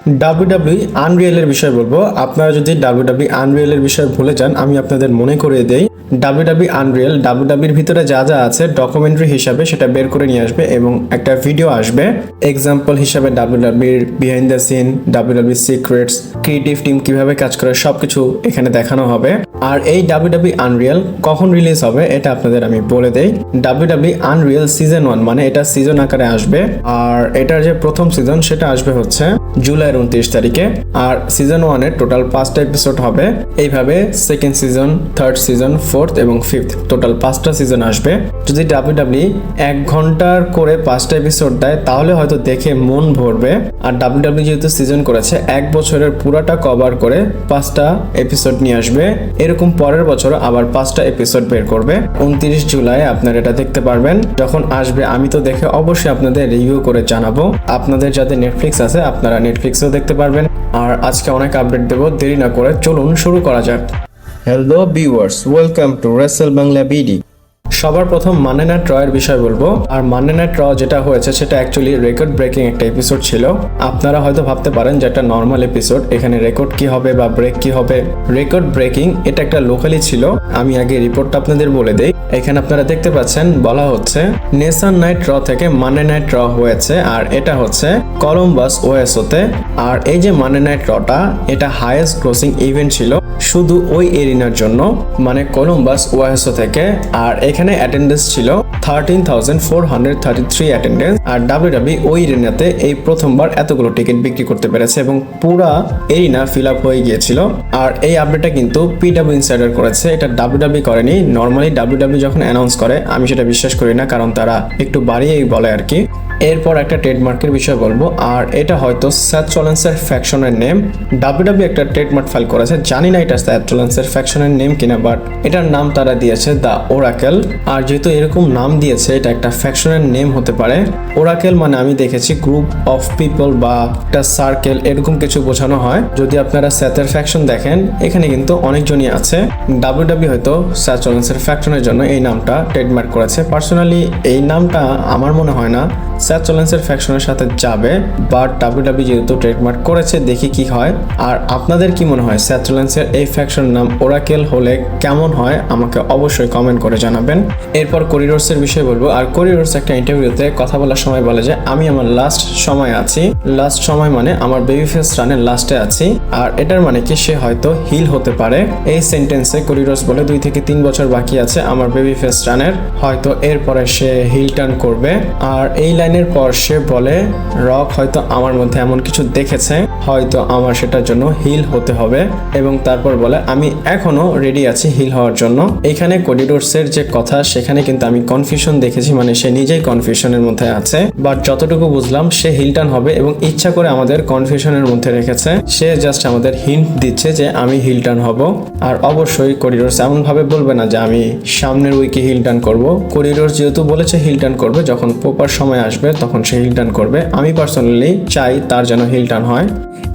WWE আনরিয়েলের বিষয় বলবো। আপনারা যদি ডাব্লিউডাব্লিউ আনরিয়েলের বিষয় ভুলে যান, আমি আপনাদের মনে করিয়ে দেই ডাব্লিউডাব্লিউ আনরিয়েল ডাব্লিউডাব্লিউর ভিতরে যা যা আছে ডকুমেন্টারি হিসাবে সেটা বের করে নিয়ে আসবে এবং একটা ভিডিও আসবে এক্সাম্পল হিসাবে ডাব্লিউডাব্লিউর behind the scene, W W secrets, creative team কিভাবে কাজ করে সবকিছু এখানে দেখানো হবে। আর এই ডাব্লিউডাব্লিউ আনরিয়েল কখন রিলিজ হবে এটা আপনাদের আমি বলে দেই। ডাব্লিউডাব্লিউ আনরিয়েল সিজন 1 মানে এটা সিজন আকারে আসবে, আর এটার যে প্রথম সিজন সেটা আসবে হচ্ছে জুলাইয়ের 29 তারিখে। আর সিজন 1 এর টোটাল 5টা এপিসোড হবে। এইভাবে second season, third season, fourth এবং ফিফথ টোটাল 5টা সিজন আসবে। যদি ডাব্লিউডাব্লিউ 1 ঘন্টার করে 5টা এপিসোড দেয় তাহলে হয়তো দেখে মন ভরবে। আর ডাব্লিউডাব্লিউ যেহেতু সিজন করেছে 1 বছরের পুরাটা কভার করে 5টা এপিসোড নিয়ে আসবে, এরকম পরের বছর আবার 5টা এপিসোড বের করবে। 29 জুলাই আপনারা এটা দেখতে পারবেন। যখন আসবে আমি তো দেখে অবশ্যই আপনাদের রিভিউ করে জানাবো। আপনাদের যাদের নেটফ্লিক্স আছে আপনারা নেটফ্লিক্সেও দেখতে পারবেন। আর আজকে অনেক আপডেট দেবো, দেরি না করে চলুন শুরু করা যাক। Hello viewers, welcome to Rachel Bangla BD. সবার প্রথম মানডে নাইট র এর বিষয় বলবো। আর মানডে নাইট র যেটা হয়েছে সেটা অ্যাকচুয়ালি রেকর্ড ব্রেকিং একটা এপিসোড ছিল। আপনারা হয়তো ভাবতে পারেন যে একটা নর্মাল এপিসোড, এখানে রেকর্ড কি হবে বা ব্রেক কি হবে। রেকর্ড ব্রেকিং এটা একটা লোকালি ছিল। আমি আগে রিপোর্টটা আপনাদের বলে দেই। এখানে আপনারা দেখতে পাচ্ছেন বলা হচ্ছে নেশন নাইট র থেকে মানডে নাইট র হয়েছে, আর এটা হচ্ছে কলম্বাস ওএসওতে। আর এই যে মানডে নাইট রটা এটা হাইয়েস্ট গ্রোসিং ইভেন্ট ছিল শুধু ওই এরিনার জন্য, মানে কলম্বাস ওএসও থেকে। আর এখানে অ্যাটেন্ডেন্স ছিল 13,433 অ্যাটেন্ডেন্স। আর ডাব্লিউডাব্লিউ ওই এরিনাতে এই প্রথমবার এতগুলো টিকিট বিক্রি করতে পেরেছে এবং পুরা এরিনা ফিল আপ হয়ে গিয়েছিল। আর এই আপডেটটা কিন্তু পিডব্লিউ ইনসাইডার করেছে, এটা ডাব্লিউডাব্লিউ করেনি। নর্মালি ডাব্লিউডাব্লিউ যখন অ্যানাউন্স করে আমি সেটা বিশ্বাস করি না, কারণ তারা একটু বাড়িয়েই বলে আর কি। এরপর একটা ট্রেডমার্কের বিষয় বলবো, আর এটা হয়তো স্যাথ রলিন্সের ফ্যাকশনের নেম। ডাব্লিউডাব্লিউ একটা ট্রেডমার্ক ফাইল করেছে, জানি না এটা স্যাথ রলিন্সের ফ্যাকশনের নেম কিনা, বাট এটার নাম তারা দিয়েছে দ্য ওরাকেল। আর যেহেতু এরকম নাম দিয়েছে এটা একটা ফ্যাকশনের নেম হতে পারে। ওরাকেল মানে আমি দেখেছি গ্রুপ অফ পিপল বা একটা সার্কেল, এরকম কিছু বোঝানো হয়। যদি আপনারা স্যাথের ফ্যাকশন দেখেন এখানে কিন্তু অনেকজনই আছে। ডাব্লিউডাব্লিউ হয়তো স্যাথ রলিন্সের ফ্যাকশনের জন্য এই নামটা ট্রেডমার্ক করেছে। পার্সোনালি এই নামটা আমার মনে হয় না স্যাথ রলিন্সের ফ্যাকশনের সাথে যাবে, বাট ডাব্লিউডাব্লিউ যেহেতু ট্রেডমার্ক করেছে দেখি কি হয়। আর আপনাদের কি মনে হয় স্যাথ রলিন্সের এই ফ্যাকশনের নাম ওরাকেল হলে কেমন হয় আমাকে অবশ্যই কমেন্ট করে জানাবেন। এরপর কোডি রোডসের বিষয় বলবো। আর কোডি রোডস একটা ইন্টারভিউতে কথা বলার সময় বলে যে আমি আমার লাস্ট সময় আছি। লাস্ট সময় মানে আমার বেবি ফেস রানের লাস্টে আছি। আর এটার মানে কি সে হয়তো হিল হতে পারে। এই সেন্টেন্সে কোডি রোডস বলে 2 থেকে 3 বছর বাকি আছে আমার বেবি ফেস রানের, হয়তো এরপরে সে হিল টার্ন করবে। আর এই লাইনের পর সে বলে রক হয়তো আমার মধ্যে এমন কিছু দেখেছে, হয়তো আমার সেটার জন্য হিল হতে হবে। এবং তারপর বলে আমি এখনো রেডি আছি হিল হওয়ার জন্য। এখানে কোডি রোডসের যে কথা সেখানে কিন্তু আমি কনফিউশন দেখেছি, মানে সে নিজেই কনফিউশনের মধ্যে আছে। বাট যতটুকু বুঝলাম সে হিল টার্ন হবে এবং ইচ্ছা করে আমাদের কনফিউশনের মধ্যে রেখেছে। সে জাস্ট আমাদের হিন্ট দিচ্ছে যে আমি হিল টার্ন হব। আর অবশ্যই কোডি রোডস এমন ভাবে বলবে না যে আমি সামনের উইকে হিল টার্ন করব। কোডি রোডস যেহেতু বলেছে হিল টার্ন করবে, যখন প্রপার সময় আসবে তখন সে হিল টার্ন করবে। আমি পার্সোনালি চাই তার যেন হিল টার্ন হয়।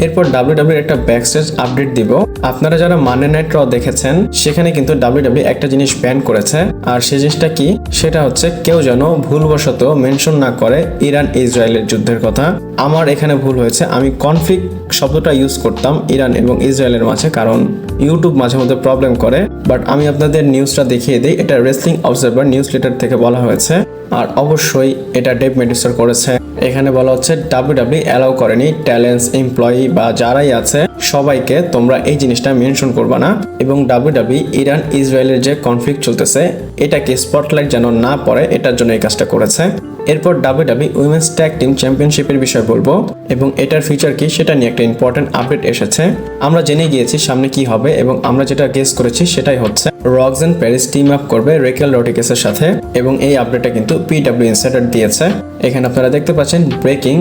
এরপর ডাব্লিউডাব্লিউর একটা ব্যাকস্টেজ আপডেট দিব। আপনারা যারা মানডে নাইট র দেখেছেন সেখানে কিন্তু ডাব্লিউডাব্লিউ একটা জিনিস ব্যান করেছে। আর সেই জিনিসটা কি, সেটা হচ্ছে কেউ যেন ভুলবশত মেনশন না করে ইরান ইসরায়েলের যুদ্ধের কথা। আমার এখানে ভুল হয়েছে, আমি কনফ্লিক্ট শব্দটা ইউজ করতাম ইরান এবং ইসরায়েলের মাঝে, কারণ ইউটিউব মাঝে মধ্যে প্রবলেম করে। বাট আমি আপনাদের নিউজটা দেখিয়ে দিই, এটা রেসলিং অবজারভার নিউজ লেটার থেকে বলা হয়েছে। আর অবশ্যই এটা ডেভ মেডিসর করেছে। এখানে বলা হচ্ছে ডাব্লিউডাব্লিউ অ্যালাউ করেনি ট্যালেন্টস, এমপ্লয়ি বা যারাই আছে সবাইকে তোমরা এই জিনিসটা মেনশন করবা না। এবং ডাব্লিউডাব্লিউ ইরান ইসরায়েলের যে কনফ্লিক্ট চলতেছে এটাকে স্পটলাইট যেন না পড়ে এটার জন্য এই কাজটা করেছে। এরপর ডাব্লিউডাব্লিউ উইমেন্স ট্যাগ টিম চ্যাম্পিয়নশিপের বিষয় বলবো এবং এটার ফিচার কি সেটা নিয়ে একটা ইম্পর্টেন্ট আপডেট এসেছে। আমরা জেনে গিয়েছি সামনে কি হবে এবং আমরা যেটা গেস করেছি সেটাই হচ্ছে রক্সেন প্যারিস টিম আপ করবে রেকেল রড্রিগেজের সাথে। এবং এই আপডেটটা কিন্তু পিডব্লিউ ইনসাইডার দিয়েছে। এখানে আপনারা দেখতে পাচ্ছেন breaking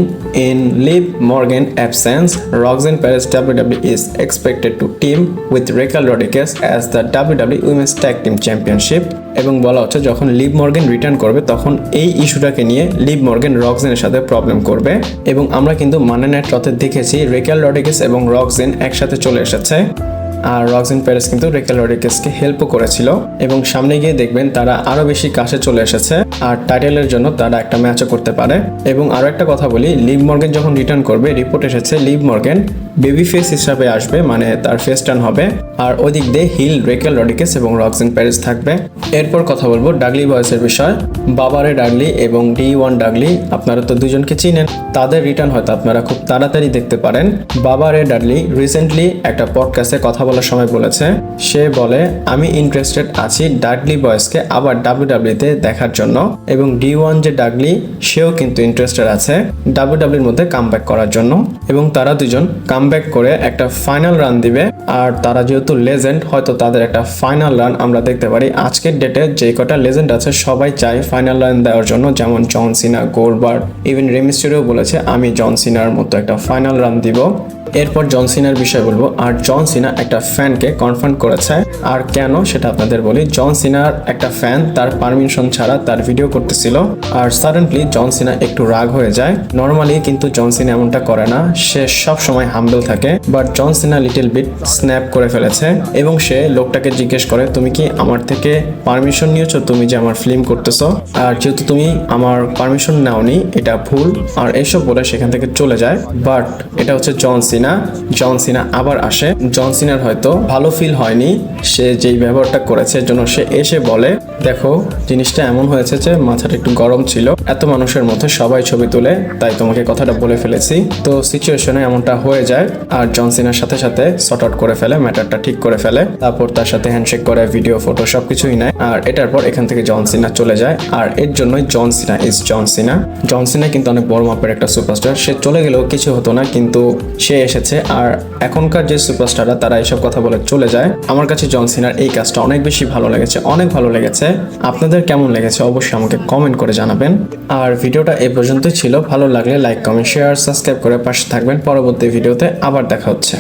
in Liv Morgan absence, Roxanne Perez W W is expected to team with Raquel Rodriguez as the W W women's tag team championship. এবং বলা হচ্ছে যখন লিভ মর্গান রিটার্ন করবে তখন এই ইস্যুটাকে নিয়ে লিভ মর্গান রক্সেনের সাথে প্রবলেম করবে। এবং আমরা কিন্তু মানডে নাইট রতে দেখেছি রেকেল রড্রিগেজ এবং রক্সেন একসাথে চলে এসেছে। আর রক্সেন প্যারিস কিন্তু রেকেল রড্রিগেজকে হেল্পও করেছিল এবং সামনে গিয়ে দেখবেন তারা আরো বেশি কাছে চলে এসেছে। আর টাইটেলের জন্য তারা একটা ম্যাচও করতে পারে। এবং আরো একটা কথা বলি, লিভ মর্গ্যান যখন রিটার্ন করবে, রিপোর্ট এসেছে লিভ মর্গ্যান বেবি ফেস হিসাবে আসবে, মানে তার ফেস টার্ন হবে। আর ওদিক দিয়ে হিল, রেকেল রড্রিগেজ এবং রক্সিন প্যারিস থাকবে। এরপর কথা বলবো ডাগলি বয়েসের বিষয়। বাবারে ডাগলি এবং D1 ডাগলি, আপনারা তো দুজনকে চিনেন, তাদের রিটার্ন হয়তো আপনারা খুব তাড়াতাড়ি দেখতে পারেন। বাবারে ডাগলি রিসেন্টলি একটা পডকাস্টে কথা বলার সময় বলেছে, সে বলে আমি ইন্টারেস্টেড আছি ডাগলি বয়েসকে আবার WWE-তে দেখার জন্য, এবং D1 যে ডাগলি সেও কিন্তু ইন্টারেস্টেড আছে WWE-র মধ্যে কামব্যাক করার জন্য, এবং তারা দুজন কামব্যাক করে একটা ফাইনাল রান দিবে। আর তারা যেহেতু লেজেন্ড, হয়তো তাদের একটা ফাইনাল রান আমরা দেখতে পারি। আজকের ডেটে যে কটা লেজেন্ড আছে সবাই চায় ফাইনাল রান দেওয়ার জন্য, যেমন জন সিনা, গোল্ডবার্গ, ইভেন রে মিস্টেরিও বলেছে আমি জন সিনার মতো একটা ফাইনাল রান দিব। এরপর জন সিনার বিষয় বলবো। আর জন সিনা একটা ফ্যানকে কনফার্ম করেছে, আর কেন সেটা আপনাদের বলি। জন সিনার একটা ফ্যান তার পারমিশন ছাড়া তার ভিডিও করতেছিল, আর সাডেনলি জন সিনা একটু রাগ হয়ে যায়। নর্মালি কিন্তু জন সিনা এমনটা করে না, সে সব সময় হাম্বল থাকে, but John Cena little bit snap করে ফেলেছে এবং সে লোকটাকে জিজ্ঞেস করে তুমি কি আমার থেকে পারমিশন নিয়েছো, তুমি যে আমার ফিল্ম করতেছো, আর যেহেতু তুমি আমার পারমিশন নাওনি এটা ভুল, আর এইসব বলে সেখান থেকে চলে যায়। বাট এটা হচ্ছে জন সিনা আবার আসে। জন সিনার হয়তো ভালো ফিল হয়নি সে যেই ব্যবহারটা করেছে, জন্য সে এসে বলে দেখো জিনিসটা এমন হয়েছে যে মাথাটা একটু গরম ছিল, এত মানুষের মধ্যে সবাই ছবি তুলে তাই তোমাকে কথাটা বলে ফেলেছি। তো সিচুয়েশনে এমনটা হয়ে যায়, আর জন সিনার সাথে সাথে সর্ট আউট করে ফেলে, ম্যাটারটা ঠিক করে ফেলে। তারপর তার সাথে হ্যান্ডশেক করে, ভিডিও, ফটো সবকিছুই নেয়। আর এটার পর এখান থেকে জন সিনা চলে যায়, আর এর জন্যই জন সিনা ইজ জন সিনা। জন সিনা কিন্তু অনেক বড় মাপের একটা সুপারস্টার, সে চলে গেলেও কিছু হতো না, কিন্তু সে এসেছে। আর এখনকার যে সুপারস্টাররা তারা এইসব কথা বলে চলে যায়। আমার কাছে জন সিনার এই কাজটা অনেক বেশি ভালো লেগেছে, অনেক ভালো লেগেছে। আপনাদের কেমন লেগেছে অবশ্যই আমাকে কমেন্ট করে জানাবেন। আর ভিডিওটা এই পর্যন্তই ছিল। ভালো লাগলে লাইক, কমেন্ট, শেয়ার, সাবস্ক্রাইব করে পাশে থাকবেন। পরবর্তী ভিডিওতে আবার দেখা হচ্ছে।